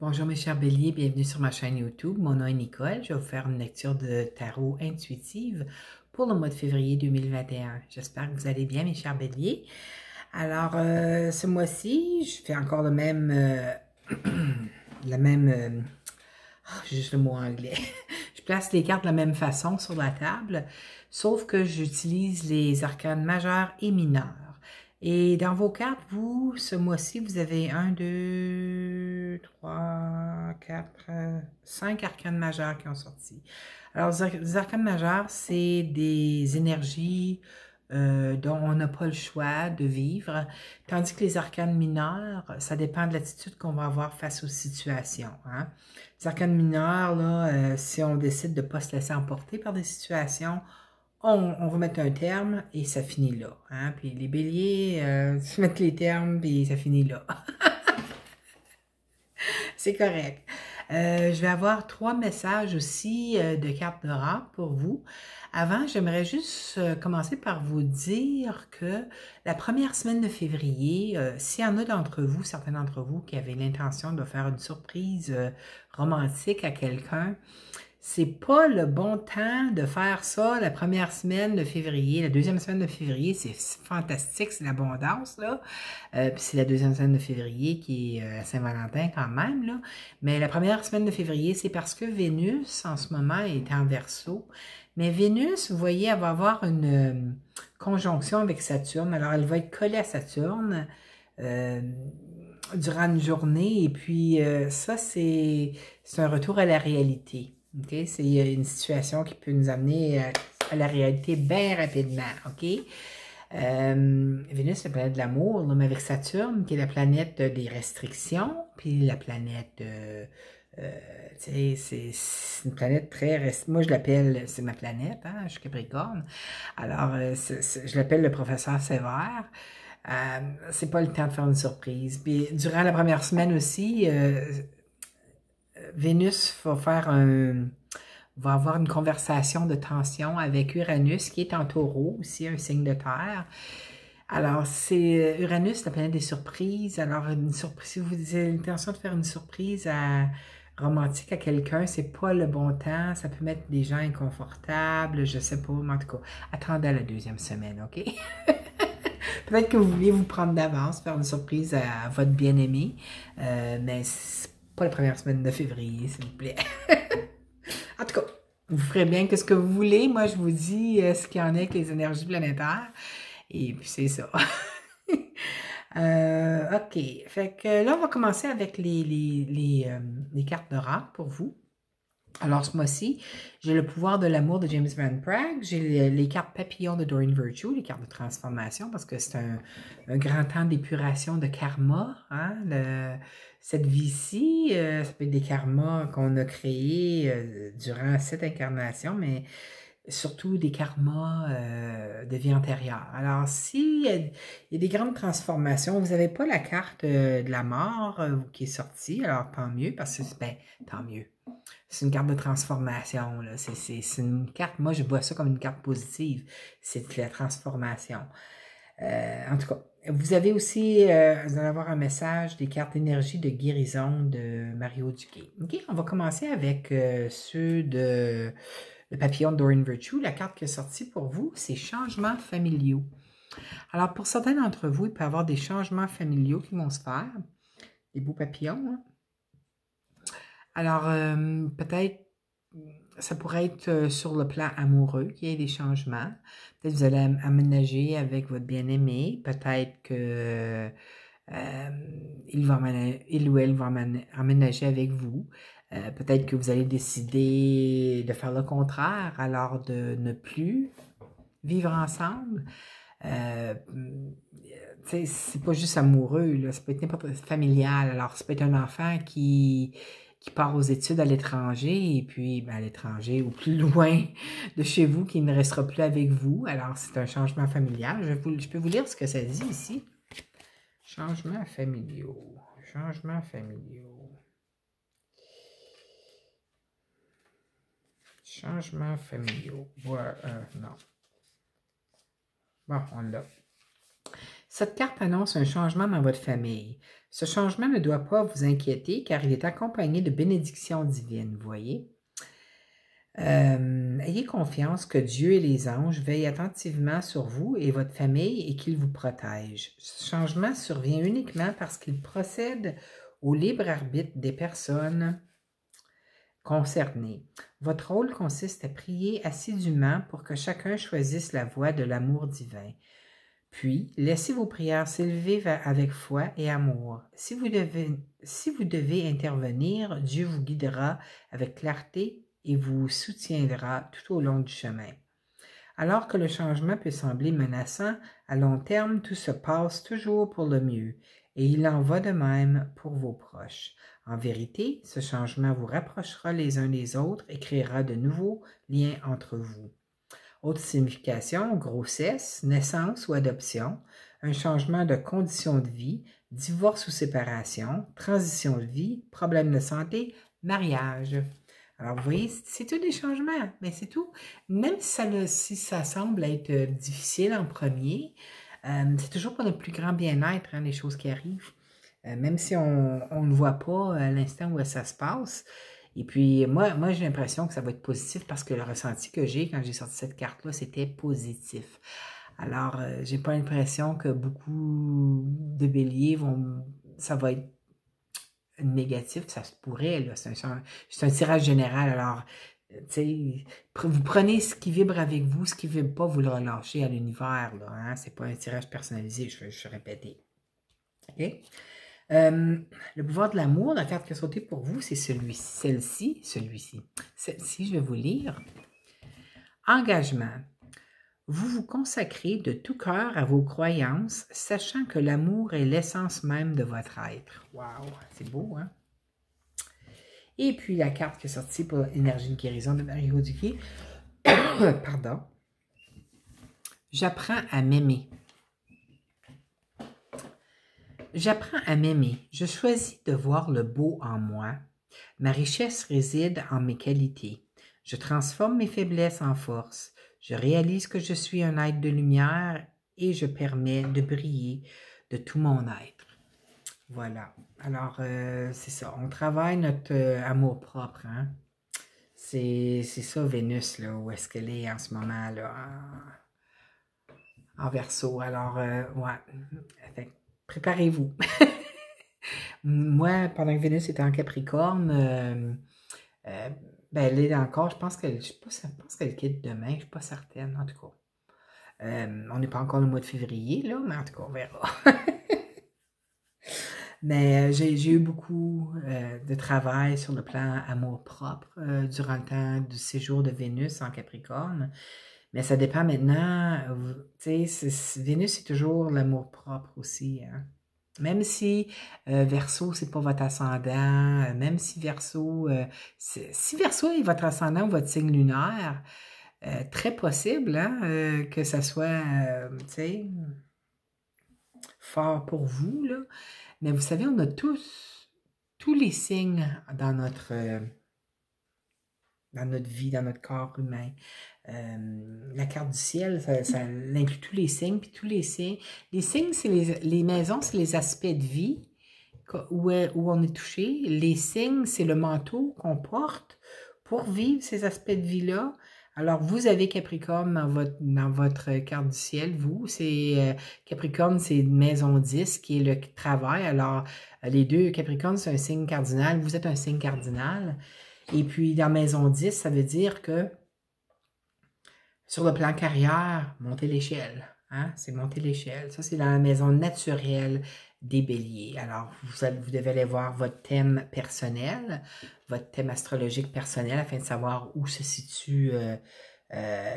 Bonjour mes chers béliers, bienvenue sur ma chaîne YouTube. Mon nom est Nicole. Je vais vous faire une lecture de tarot intuitive pour le mois de février 2021. J'espère que vous allez bien mes chers béliers. Alors, ce mois-ci, je fais encore le même... j'ai juste le mot anglais. Je place les cartes de la même façon sur la table, sauf que j'utilise les arcanes majeurs et mineurs. Et dans vos cartes, vous, ce mois-ci, vous avez 1, 2, 3, 4, 5 arcanes majeures qui ont sorti. Alors, les arcanes majeures, c'est des énergies dont on n'a pas le choix de vivre, tandis que les arcanes mineures, ça dépend de l'attitude qu'on va avoir face aux situations. Hein? Les arcanes mineures, là, si on décide de ne pas se laisser emporter par des situations, on va mettre un terme et ça finit là. Hein? Puis les béliers, se mettent les termes et ça finit là. C'est correct. Je vais avoir 3 messages aussi de cartes de rare pour vous. Avant, j'aimerais juste commencer par vous dire que la première semaine de février, s'il y en a d'entre vous, certains d'entre vous qui avaient l'intention de faire une surprise romantique à quelqu'un, c'est pas le bon temps de faire ça la première semaine de février. La deuxième semaine de février, c'est fantastique, c'est l'abondance, là. Puis c'est la deuxième semaine de février qui est Saint-Valentin quand même, là. Mais la première semaine de février, c'est parce que Vénus, en ce moment, est en Verseau. Mais Vénus, vous voyez, elle va avoir une conjonction avec Saturne. Alors, elle va être collée à Saturne durant une journée. Et puis, ça, c'est un retour à la réalité. Okay? C'est une situation qui peut nous amener à la réalité bien rapidement. OK? Vénus, c'est la planète de l'amour, mais avec Saturne, qui est la planète des restrictions, puis la planète, c'est une planète très... Moi, je l'appelle, c'est ma planète, hein, je suis Capricorne. Alors, je l'appelle le professeur sévère. C'est pas le temps de faire une surprise. Puis, durant la première semaine aussi, Vénus va avoir une conversation de tension avec Uranus, qui est en taureau, aussi un signe de terre. Alors, c'est Uranus, la planète des surprises. Alors, une surprise, si vous avez l'intention de faire une surprise romantique à quelqu'un, c'est pas le bon temps. Ça peut mettre des gens inconfortables, je sais pas, mais en tout cas, attendez à la deuxième semaine, OK? Peut-être que vous vouliez vous prendre d'avance, faire une surprise à votre bien-aimé, mais c'est pas la première semaine de février, s'il vous plaît. En tout cas, vous ferez bien que ce que vous voulez. Moi, je vous dis ce qu'il y en a avec les énergies planétaires. Et puis, c'est ça. OK. Fait que là, on va commencer avec les cartes de rare pour vous. Alors, ce mois-ci, j'ai le pouvoir de l'amour de James Van Praagh, j'ai les cartes papillons de Doreen Virtue, les cartes de transformation, parce que c'est un grand temps d'épuration de karma, hein, cette vie-ci, ça peut être des karmas qu'on a créés durant cette incarnation, mais surtout des karmas de vie antérieure. Alors, s'il y a des grandes transformations, vous n'avez pas la carte de la mort qui est sortie, alors tant mieux, parce que, ben, tant mieux. C'est une carte de transformation. C'est une carte, moi je vois ça comme une carte positive. C'est la transformation. En tout cas, vous avez aussi, vous allez avoir un message des cartes d'énergie de guérison de Mario Duguay. OK, on va commencer avec ceux de le papillon de Doreen Virtue. La carte qui est sortie pour vous, c'est changements familiaux. Alors, pour certains d'entre vous, il peut y avoir des changements familiaux qui vont se faire. Des beaux papillons, hein? Alors, peut-être, ça pourrait être sur le plan amoureux qu'il y ait des changements. Peut-être que vous allez aménager avec votre bien-aimé. Peut-être que il ou elle va aménager avec vous. Peut-être que vous allez décider de faire le contraire, alors de ne plus vivre ensemble. C'est pas juste amoureux, là, ça peut être n'importe familial. Alors, ça peut être un enfant qui part aux études à l'étranger, et puis ben, à l'étranger ou plus loin de chez vous, qui ne restera plus avec vous. Alors, c'est un changement familial. Je peux vous lire ce que ça dit ici. Changements familiaux. Changements familiaux. Changements familiaux. Ouais, non. Bon, on l'a. Cette carte annonce un changement dans votre famille. Ce changement ne doit pas vous inquiéter car il est accompagné de bénédictions divines, vous voyez. Ayez confiance que Dieu et les anges veillent attentivement sur vous et votre famille et qu'ils vous protègent. Ce changement survient uniquement parce qu'il procède au libre arbitre des personnes concernées. Votre rôle consiste à prier assidûment pour que chacun choisisse la voie de l'amour divin. Puis, laissez vos prières s'élever avec foi et amour. Si vous devez intervenir, Dieu vous guidera avec clarté et vous soutiendra tout au long du chemin. Alors que le changement peut sembler menaçant, à long terme, tout se passe toujours pour le mieux, et il en va de même pour vos proches. En vérité, ce changement vous rapprochera les uns des autres et créera de nouveaux liens entre vous. Autre signification, grossesse, naissance ou adoption, un changement de condition de vie, divorce ou séparation, transition de vie, problème de santé, mariage. Alors, vous voyez, c'est tout des changements, mais c'est tout. Même si ça semble être difficile en premier, c'est toujours pour notre plus grand bien-être, hein, les choses qui arrivent. Même si on ne le voit pas à l'instant où ça se passe. Et puis, moi j'ai l'impression que ça va être positif parce que le ressenti que j'ai quand j'ai sorti cette carte-là, c'était positif. Alors, j'ai pas l'impression que beaucoup de béliers ça va être négatif, ça se pourrait, là. C'est un tirage général. Alors, tu sais, vous prenez ce qui vibre avec vous, ce qui ne vibre pas, vous le relâchez à l'univers, là. Hein? C'est pas un tirage personnalisé, je vais répéter. OK? Le pouvoir de l'amour, la carte qui a sauté pour vous, c'est celle-ci, je vais vous lire. Engagement. Vous vous consacrez de tout cœur à vos croyances, sachant que l'amour est l'essence même de votre être. Wow, c'est beau, hein? Et puis la carte qui est sortie pour l'énergie de guérison de Mario Duquet. Pardon. J'apprends à m'aimer. J'apprends à m'aimer. Je choisis de voir le beau en moi. Ma richesse réside en mes qualités. Je transforme mes faiblesses en force. Je réalise que je suis un être de lumière et je permets de briller de tout mon être. Voilà. Alors, c'est ça. On travaille notre amour-propre. Hein? C'est ça, Vénus, là, où est-ce qu'elle est en ce moment, là, en Verseau. Alors, ouais. Préparez-vous. Moi, pendant que Vénus était en Capricorne, ben, elle est encore, je pense qu'elle quitte demain, je ne suis pas certaine, en tout cas. On n'est pas encore le mois de février, là, mais en tout cas, on verra. Mais j'ai eu beaucoup de travail sur le plan amour-propre durant le temps du séjour de Vénus en Capricorne. Mais ça dépend maintenant, tu sais, Vénus, c'est toujours l'amour-propre aussi, hein. Même si Verseau, c'est pas votre ascendant, même si Verseau, si Verseau est votre ascendant ou votre signe lunaire, très possible hein, que ça soit, tu sais, fort pour vous, là. Mais vous savez, on a tous les signes dans notre vie, dans notre corps humain. La carte du ciel, ça inclut tous les signes, puis tous les signes. Les signes, c'est les maisons, c'est les aspects de vie où on est touché. Les signes, c'est le manteau qu'on porte pour vivre ces aspects de vie-là. Alors, vous avez Capricorne dans votre carte du ciel. Vous, c'est Capricorne, c'est maison 10, qui est le travail. Alors, les deux, Capricorne, c'est un signe cardinal. Vous êtes un signe cardinal. Et puis, dans maison 10, ça veut dire que sur le plan carrière, monter l'échelle. Hein? C'est monter l'échelle. Ça, c'est dans la maison naturelle des béliers. Alors, vous devez aller voir votre thème personnel, votre thème astrologique personnel, afin de savoir où se situe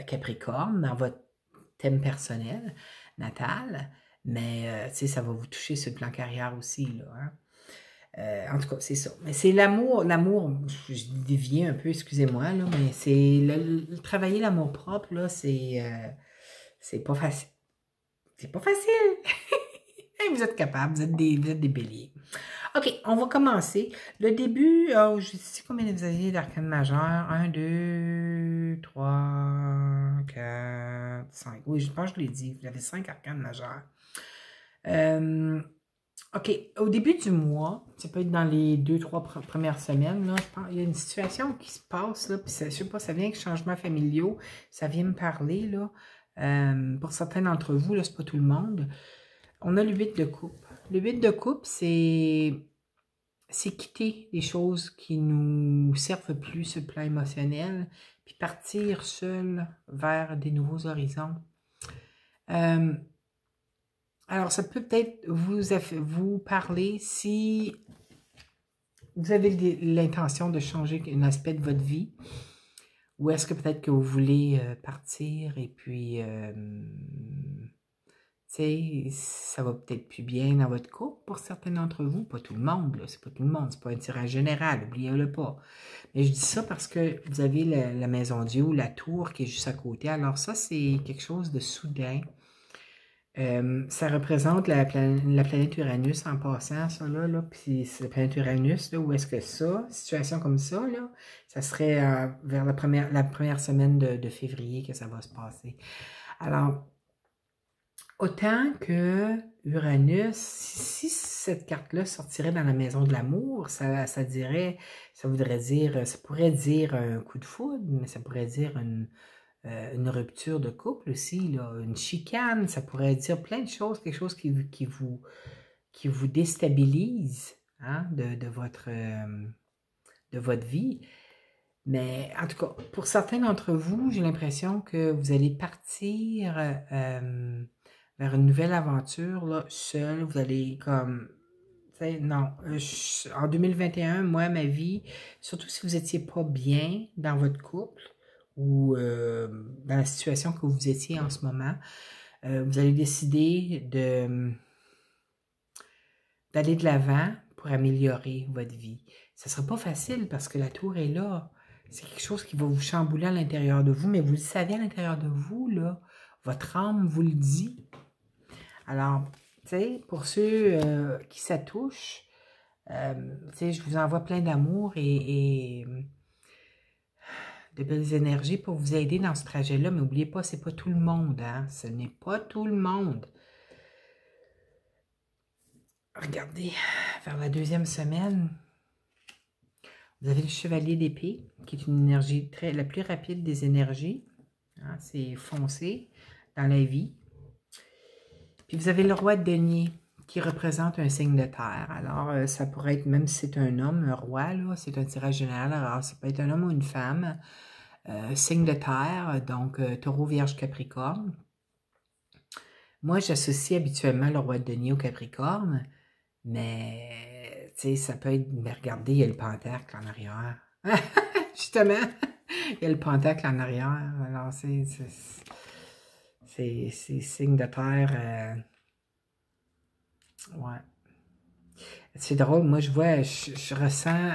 Capricorne dans votre thème personnel natal. Mais, tu sais, ça va vous toucher sur le plan carrière aussi, là. Hein? En tout cas, c'est ça. Mais c'est l'amour, je déviais un peu, excusez-moi, là, mais c'est travailler l'amour propre, là, c'est pas facile. C'est pas facile. Vous êtes capables, vous êtes des béliers. OK, on va commencer. Le début, je sais combien vous avez d'arcanes majeures. 1, 2, 3, 4, 5. Oui, je pense que je l'ai dit. Vous avez 5 arcanes majeures. OK, au début du mois, ça peut être dans les 2-3 premières semaines, là, je pense, il y a une situation qui se passe, là, puis je sais pas, ça vient avec changements familiaux, ça vient me parler, là. Pour certains d'entre vous, là, c'est pas tout le monde. On a le 8 de coupe. Le 8 de coupe, c'est quitter les choses qui nous servent plus sur le plan émotionnel, puis partir seul vers des nouveaux horizons. Alors, ça peut peut-être vous parler si vous avez l'intention de changer un aspect de votre vie, ou est-ce que peut-être que vous voulez partir et puis, tu sais, ça va peut-être plus bien dans votre couple pour certains d'entre vous, pas tout le monde, là, c'est pas tout le monde, c'est pas un tirage général, oubliez-le pas. Mais je dis ça parce que vous avez la maison Dieu ou la tour qui est juste à côté, alors ça, c'est quelque chose de soudain. Ça représente la planète Uranus en passant, ça là, puis c'est la planète Uranus, là, où est-ce que ça, situation comme ça, là, ça serait vers la première semaine de février que ça va se passer. Alors, autant que Uranus, si cette carte-là sortirait dans la maison de l'amour, ça voudrait dire, ça pourrait dire un coup de foudre, mais ça pourrait dire une rupture de couple aussi, là, une chicane, ça pourrait dire plein de choses, quelque chose qui vous déstabilise, hein, de votre vie. Mais en tout cas, pour certains d'entre vous, j'ai l'impression que vous allez partir vers une nouvelle aventure, là, seul. Vous allez comme... Non, en 2021, moi, ma vie, surtout si vous n'étiez pas bien dans votre couple, ou dans la situation que vous étiez en ce moment, vous allez décider d'aller de l'avant pour améliorer votre vie. Ça ne sera pas facile parce que la tour est là. C'est quelque chose qui va vous chambouler à l'intérieur de vous, mais vous le savez à l'intérieur de vous, là. Votre âme vous le dit. Alors, tu sais, pour ceux qui ça touche, tu sais, je vous envoie plein d'amour et de belles énergies pour vous aider dans ce trajet-là, mais n'oubliez pas, c'est pas tout le monde, hein? Ce n'est pas tout le monde. Regardez, vers la deuxième semaine, vous avez le chevalier d'épée, qui est une énergie la plus rapide des énergies. Hein? C'est foncé dans la vie. Puis vous avez le roi de denier, qui représente un signe de terre. Alors, ça pourrait être, même si c'est un homme, un roi, là, c'est un tirage général, alors ça peut être un homme ou une femme. Signe de terre, donc taureau, vierge, capricorne. Moi, j'associe habituellement le roi de denier au capricorne, mais tu sais, ça peut être, mais regardez, il y a le pentacle en arrière. Justement, il y a le pentacle en arrière. Alors, c'est signe de terre. Ouais. C'est drôle, moi, je vois, je ressens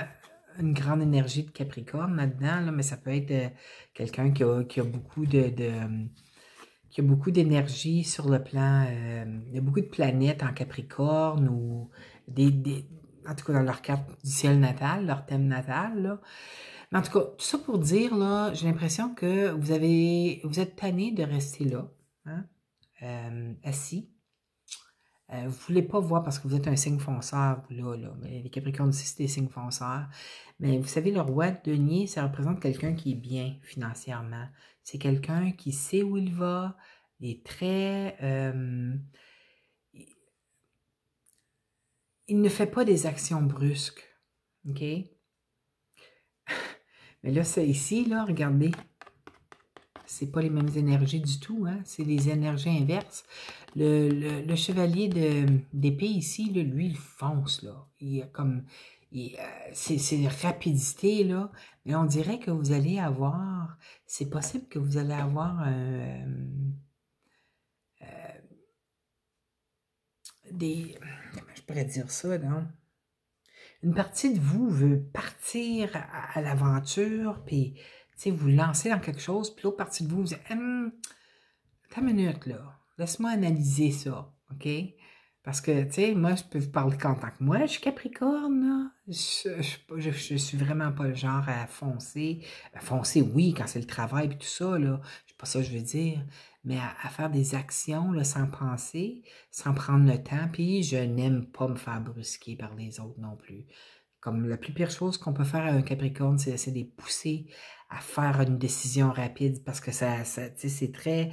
une grande énergie de Capricorne là-dedans, là, mais ça peut être quelqu'un qui a beaucoup qui a beaucoup d'énergie sur le plan, il y a beaucoup de planètes en Capricorne ou en tout cas dans leur carte du ciel natal, leur thème natal, là. Mais en tout cas, tout ça pour dire, là, j'ai l'impression que vous êtes tanné de rester là, hein, assis. Vous ne voulez pas voir parce que vous êtes un signe fonceur, vous là. Mais les Capricornes aussi, c'est des signes fonceurs. Mais vous savez, le roi de denier, ça représente quelqu'un qui est bien financièrement. C'est quelqu'un qui sait où il va, il est très... il ne fait pas des actions brusques, OK? Mais là, c'est ici, là, regardez. C'est pas les mêmes énergies du tout, hein? C'est des énergies inverses. Le chevalier d'épée ici, là, lui, il fonce, là. Il a comme... c'est rapidité, là. Mais on dirait que vous allez avoir... C'est possible que vous allez avoir comment je pourrais dire ça, non? Une partie de vous veut partir à l'aventure, puis, tu sais, vous lancer dans quelque chose, puis l'autre partie de vous, vous dit, attends une minute, là. Laisse-moi analyser ça, OK? Parce que, tu sais, moi, je peux vous parler qu'en tant que moi, je suis Capricorne, là. Je suis vraiment pas le genre à foncer. Foncer, oui, quand c'est le travail et tout ça, là. Je suis pas ça que je veux dire, mais à faire des actions là, sans penser, sans prendre le temps, puis je n'aime pas me faire brusquer par les autres non plus. Comme la plus pire chose qu'on peut faire à un Capricorne, c'est de les pousser à faire une décision rapide, parce que tu sais, c'est très...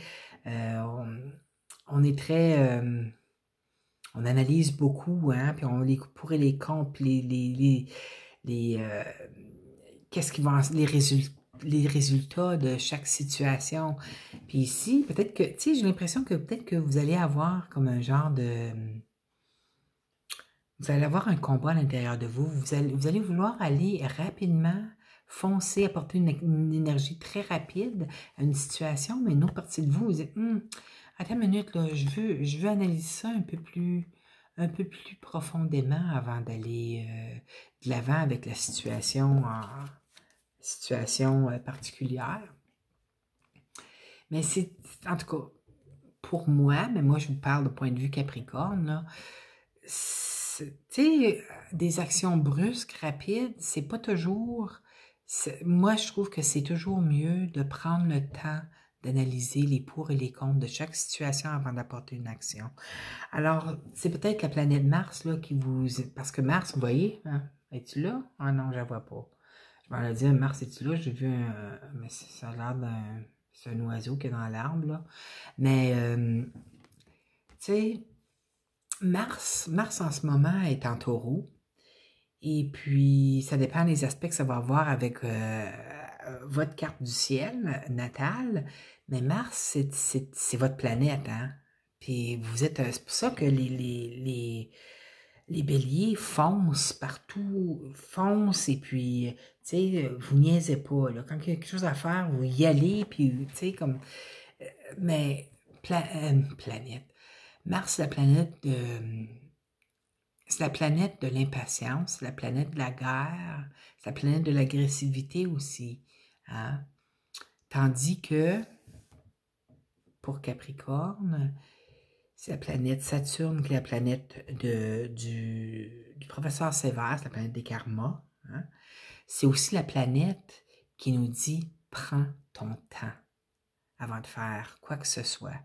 on est très... on analyse beaucoup, hein, puis on les pour et les contre, puis qu'est-ce qui va, les résultats de chaque situation. Puis ici, peut-être que, tu sais, j'ai l'impression que peut-être que vous allez avoir comme un genre de... Vous allez avoir un combat à l'intérieur de vous. Vous allez vouloir aller rapidement, foncer, apporter une énergie très rapide à une situation, mais une autre partie de vous, vous dites, attends une minute, là, je veux analyser ça un peu plus profondément avant d'aller de l'avant avec la situation particulière. Mais c'est, en tout cas, pour moi, mais moi je vous parle de point de vue Capricorne, là, tu sais, des actions brusques, rapides, c'est pas toujours... Moi, je trouve que c'est toujours mieux de prendre le temps d'analyser les pour et les contre de chaque situation avant d'apporter une action. Alors, c'est peut-être la planète Mars là, qui vous... Parce que Mars, vous voyez, hein, es-tu là? Ah non, je la vois pas. Je m'en ai dit, Mars, es-tu là? J'ai vu un... Mais ça a l'air d'un... C'est un oiseau qui est dans l'arbre, là. Mais, tu sais... Mars en ce moment est en taureau. Et puis, ça dépend des aspects que ça va avoir avec votre carte du ciel natale. Mais Mars, c'est votre planète, hein? Puis vous êtes... c'est pour ça que les béliers foncent partout, foncent et puis, tu sais, vous niaisez pas, là. Quand il y a quelque chose à faire, vous y allez, puis, tu sais, comme... mais, planète. Mars, c'est la planète de l'impatience, c'est la planète de la guerre, c'est la planète de l'agressivité aussi. Hein? Tandis que, pour Capricorne, c'est la planète Saturne qui est la planète du professeur Sévère, c'est la planète des karmas. Hein? C'est aussi la planète qui nous dit « prends ton temps avant de faire quoi que ce soit ».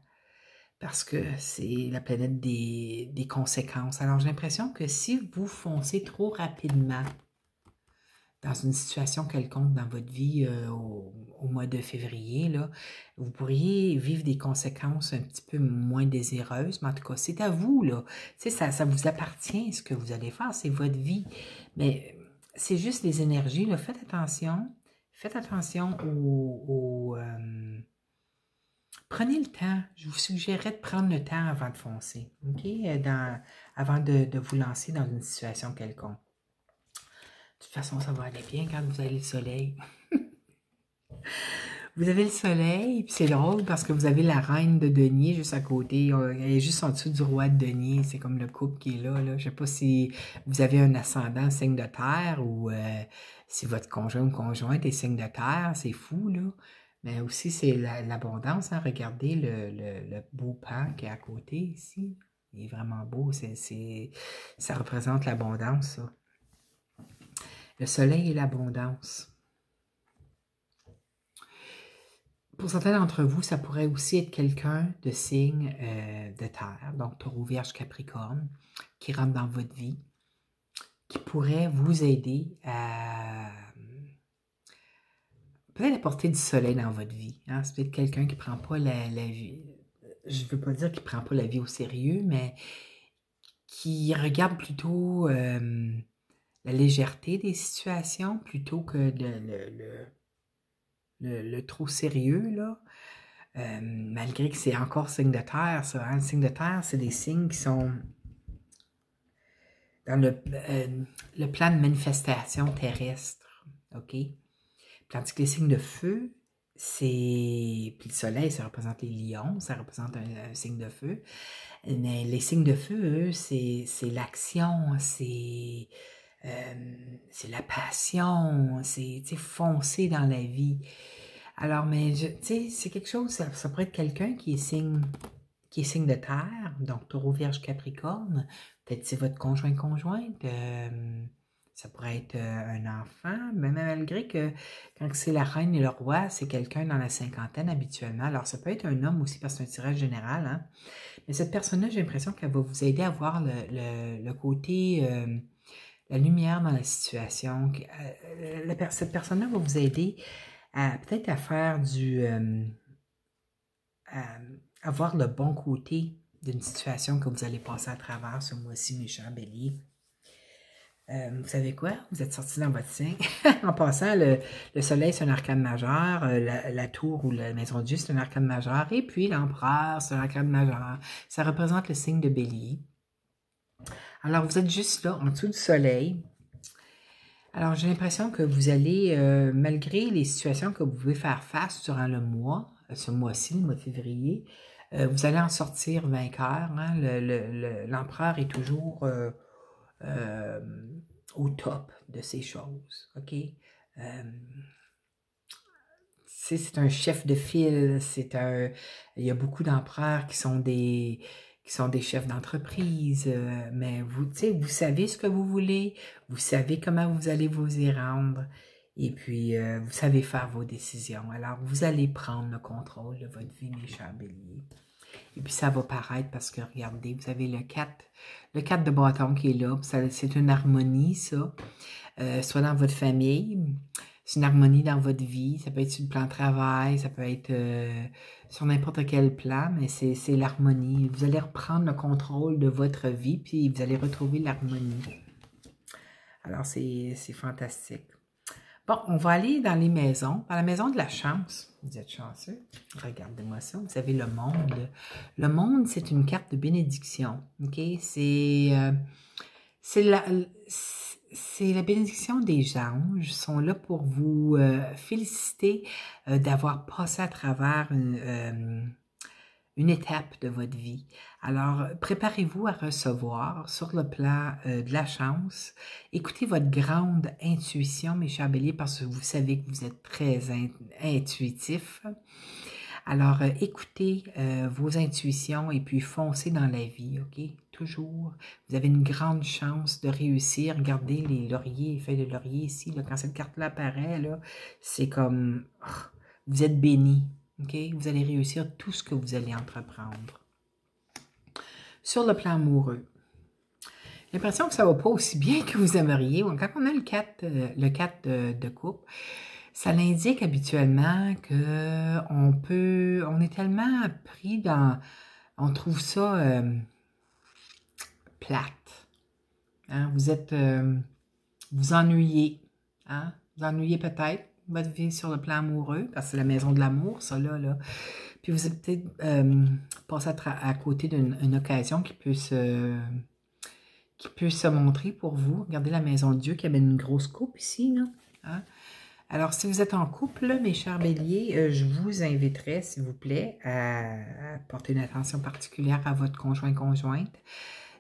Parce que c'est la planète des conséquences. Alors, j'ai l'impression que si vous foncez trop rapidement dans une situation quelconque dans votre vie au mois de février, là, vous pourriez vivre des conséquences un petit peu moins désireuses, mais en tout cas, c'est à vous, là. Tu sais, ça vous appartient, ce que vous allez faire, c'est votre vie. Mais c'est juste les énergies, là. Faites attention prenez le temps. Je vous suggérerais de prendre le temps avant de foncer, OK? Avant de vous lancer dans une situation quelconque. De toute façon, ça va aller bien quand vous avez le soleil. Vous avez le soleil, puis c'est drôle parce que vous avez la reine de denier juste à côté. Elle est juste en dessous du roi de denier. C'est comme le couple qui est là. Je ne sais pas si vous avez un ascendant signe de terre ou si votre conjoint ou conjointe est signe de terre. C'est fou, là. Mais aussi, c'est l'abondance. Hein? Regardez le beau pan qui est à côté ici. Il est vraiment beau. Ça représente l'abondance, ça. Le soleil et l'abondance. Pour certains d'entre vous, ça pourrait aussi être quelqu'un de signe de terre, donc taureau, vierge, capricorne, qui rentre dans votre vie, qui pourrait vous aider à peut-être apporter du soleil dans votre vie. Hein? C'est peut-être quelqu'un qui ne prend pas la vie, je ne veux pas dire qu'il ne prend pas la vie au sérieux, mais qui regarde plutôt la légèreté des situations plutôt que le trop sérieux, là. Malgré que c'est encore signe de terre, ça. Hein? Le signe de terre, c'est des signes qui sont dans le plan de manifestation terrestre. OK? Tandis que les signes de feu, c'est... Puis le soleil, ça représente les lions, ça représente un signe de feu. Mais les signes de feu, eux, c'est l'action, c'est la passion, c'est foncer dans la vie. Alors, mais tu sais, c'est quelque chose, ça pourrait être quelqu'un qui est signe de terre, donc taureau, vierge, capricorne. Peut-être c'est votre conjointe, Ça pourrait être un enfant, mais malgré que quand c'est la reine et le roi, c'est quelqu'un dans la cinquantaine habituellement. Alors, ça peut être un homme aussi parce que c'est un tirage général. Hein? Mais cette personne-là, j'ai l'impression qu'elle va vous aider à voir le côté, la lumière dans la situation. Cette personne-là va vous aider à peut-être à faire à voir le bon côté d'une situation que vous allez passer à travers ce mois-ci, mes chers béliers. Vous savez quoi? Vous êtes sorti dans votre signe. En passant, le soleil, c'est un arcane majeur. La tour ou la maison de Dieu, c'est un arcane majeur. Et puis, l'empereur, c'est un arcane majeur. Ça représente le signe de bélier. Alors, vous êtes juste là, en dessous du soleil. Alors, j'ai l'impression que vous allez, malgré les situations que vous pouvez faire face durant le mois, ce mois-ci, le mois de février, vous allez en sortir vainqueur. Hein? L'empereur est toujours au top de ces choses, OK? C'est un chef de file, il y a beaucoup d'empereurs qui sont des chefs d'entreprise, mais vous savez ce que vous voulez, vous savez comment vous allez vous y rendre, et puis vous savez faire vos décisions. Alors, vous allez prendre le contrôle de votre vie, mes chers béliers. Et puis, ça va paraître parce que, regardez, vous avez le 4 de bâton qui est là. C'est une harmonie, ça. Soit dans votre famille, c'est une harmonie dans votre vie. Ça peut être sur le plan de travail, ça peut être sur n'importe quel plan, mais c'est l'harmonie. Vous allez reprendre le contrôle de votre vie, puis vous allez retrouver l'harmonie. Alors, c'est fantastique. Bon, on va aller dans les maisons. Dans la maison de la chance, vous êtes chanceux. Regardez-moi ça. Vous avez le monde. Le monde, c'est une carte de bénédiction. OK? C'est la bénédiction des anges. Ils sont là pour vous féliciter d'avoir passé à travers une étape de votre vie. Alors, préparez-vous à recevoir sur le plan de la chance. Écoutez votre grande intuition, mes chers béliers, parce que vous savez que vous êtes très intuitif. Alors, écoutez vos intuitions et puis foncez dans la vie, OK? Toujours. Vous avez une grande chance de réussir. Regardez les lauriers, les feuilles de laurier ici. Là, quand cette carte-là apparaît, là, c'est comme... vous êtes bénis. Okay? Vous allez réussir tout ce que vous allez entreprendre. Sur le plan amoureux, j'ai l'impression que ça ne va pas aussi bien que vous aimeriez. Quand on a le 4 de coupe, ça l'indique habituellement qu'on est tellement pris dans... On trouve ça plate. Hein? Vous ennuyez. Hein? Vous ennuyez peut-être votre vie sur le plan amoureux, parce que c'est la maison de l'amour, ça là. Puis vous êtes peut-être passé à côté d'une occasion qui peut se montrer pour vous. Regardez la maison de Dieu qui amène une grosse coupe ici, là. Hein? Alors, si vous êtes en couple, mes chers béliers, je vous inviterai, s'il vous plaît, à porter une attention particulière à votre conjointe,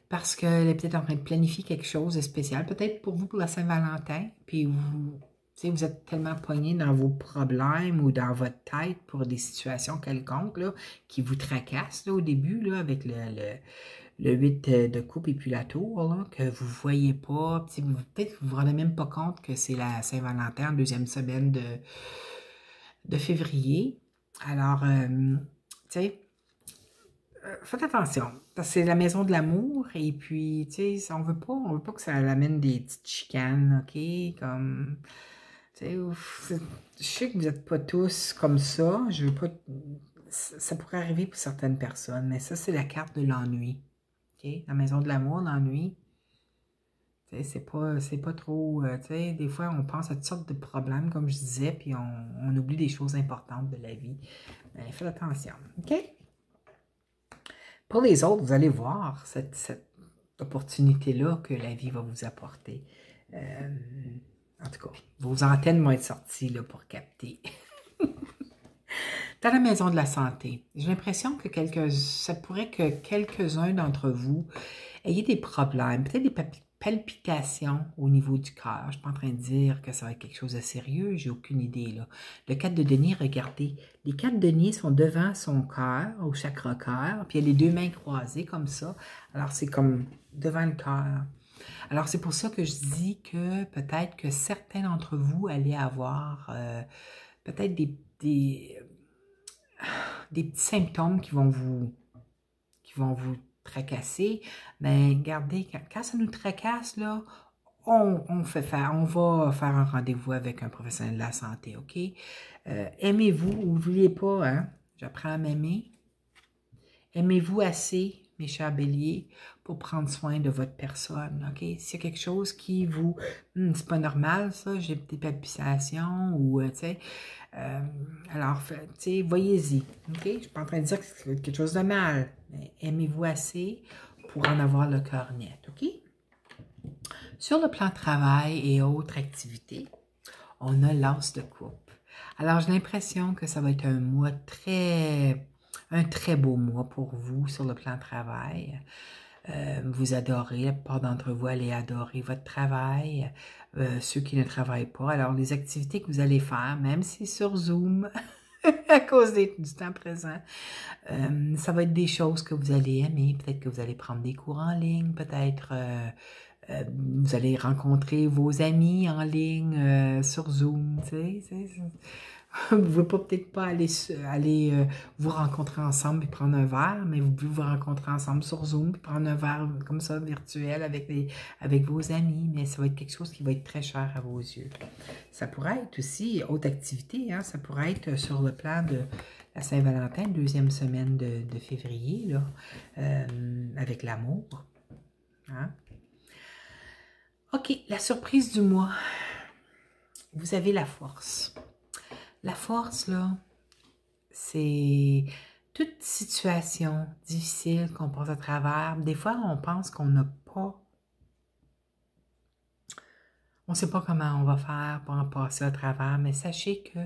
parce qu'elle est peut-être en train de planifier quelque chose de spécial, peut-être pour vous pour la Saint-Valentin, puis vous êtes tellement pogné dans vos problèmes ou dans votre tête pour des situations quelconques là, qui vous tracassent là, au début là, avec le 8 de coupe et puis la tour, là, que vous ne voyez pas. Peut-être que vous ne vous rendez même pas compte que c'est la Saint-Valentin, deuxième semaine de février. Alors, tu sais, faites attention, parce que c'est la maison de l'amour, et puis, tu sais, on veut pas que ça amène des petites chicanes, OK? Comme... Je sais que vous n'êtes pas tous comme ça. Je veux pas. Ça pourrait arriver pour certaines personnes, mais ça, c'est la carte de l'ennui. Okay? La maison de l'amour, l'ennui. C'est pas trop. Des fois, on pense à toutes sortes de problèmes, comme je disais, puis on oublie des choses importantes de la vie. Mais faites attention. OK? Pour les autres, vous allez voir cette opportunité-là que la vie va vous apporter. En tout cas, vos antennes vont être sorties là, pour capter. Dans la maison de la santé, j'ai l'impression que ça pourrait que quelques-uns d'entre vous ayez des problèmes, peut-être des palpitations au niveau du cœur. Je ne suis pas en train de dire que ça va être quelque chose de sérieux, j'ai aucune idée. Là. Le 4 de denier, regardez, les 4 deniers sont devant son cœur, au chakra cœur, puis il y a les deux mains croisées comme ça. Alors, c'est comme devant le cœur. Alors, c'est pour ça que je dis que peut-être que certains d'entre vous allez avoir peut-être des petits symptômes qui vont vous tracasser. Mais regardez, quand ça nous tracasse, là, on va faire un rendez-vous avec un professionnel de la santé, OK? Aimez-vous, n'oubliez pas, hein? J'apprends à m'aimer. Aimez-vous assez, mes chers béliers, pour prendre soin de votre personne, OK? S'il y a quelque chose qui vous... c'est pas normal, ça, j'ai des palpitations ou, tu sais... alors, tu sais, voyez-y, OK? Je suis pas en train de dire que c'est quelque chose de mal, mais aimez-vous assez pour en avoir le cœur net, OK? Sur le plan de travail et autres activités, on a l'as de coupe. Alors, j'ai l'impression que ça va être un très beau mois pour vous sur le plan de travail. Vous adorez, la plupart d'entre vous allez adorer votre travail, ceux qui ne travaillent pas. Alors, les activités que vous allez faire, même si c'est sur Zoom, à cause du temps présent, ça va être des choses que vous allez aimer. Peut-être que vous allez prendre des cours en ligne, peut-être vous allez rencontrer vos amis en ligne sur Zoom, tu sais. Vous ne pouvez peut-être pas aller vous rencontrer ensemble et prendre un verre, mais vous pouvez vous rencontrer ensemble sur Zoom et prendre un verre comme ça virtuel avec vos amis, mais ça va être quelque chose qui va être très cher à vos yeux. Ça pourrait être aussi autre activité, hein, ça pourrait être sur le plan de la Saint-Valentin, deuxième semaine de février, là, avec l'amour. Hein? OK, la surprise du mois. Vous avez la force. La force, là, c'est toute situation difficile qu'on passe à travers. Des fois, on pense qu'on n'a pas... On ne sait pas comment on va faire pour en passer à travers, mais sachez que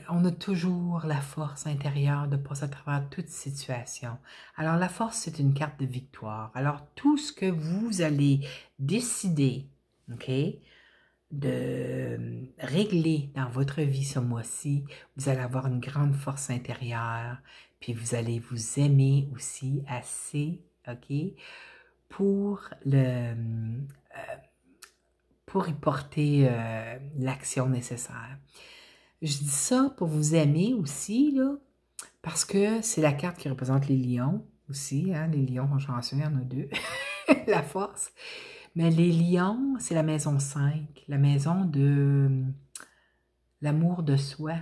on a toujours la force intérieure de passer à travers toute situation. Alors, la force, c'est une carte de victoire. Alors, tout ce que vous allez décider, OK, de régler dans votre vie ce mois-ci, vous allez avoir une grande force intérieure, puis vous allez vous aimer aussi assez, OK, pour y porter l'action nécessaire. Je dis ça pour vous aimer aussi, là, parce que c'est la carte qui représente les lions aussi, hein, les lions sont chanceux, il y en a deux, la force. Mais les lions, c'est la maison 5, la maison de l'amour de soi,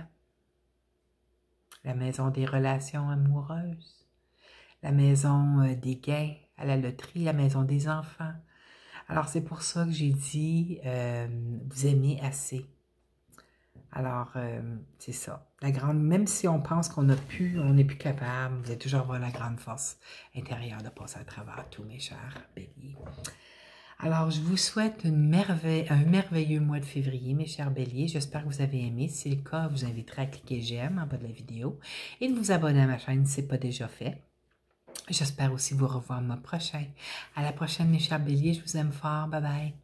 la maison des relations amoureuses, la maison des gains à la loterie, la maison des enfants. Alors, c'est pour ça que j'ai dit, vous aimez assez. Alors, c'est ça. Même si on pense qu'on n'est plus capable, vous allez toujours avoir la grande force intérieure de passer à travers tous, mes chers béliers. Alors, je vous souhaite un merveilleux mois de février, mes chers béliers. J'espère que vous avez aimé. Si c'est le cas, je vous inviterai à cliquer j'aime en bas de la vidéo et de vous abonner à ma chaîne si ce n'est pas déjà fait. J'espère aussi vous revoir le mois prochain. À la prochaine, mes chers béliers. Je vous aime fort. Bye bye.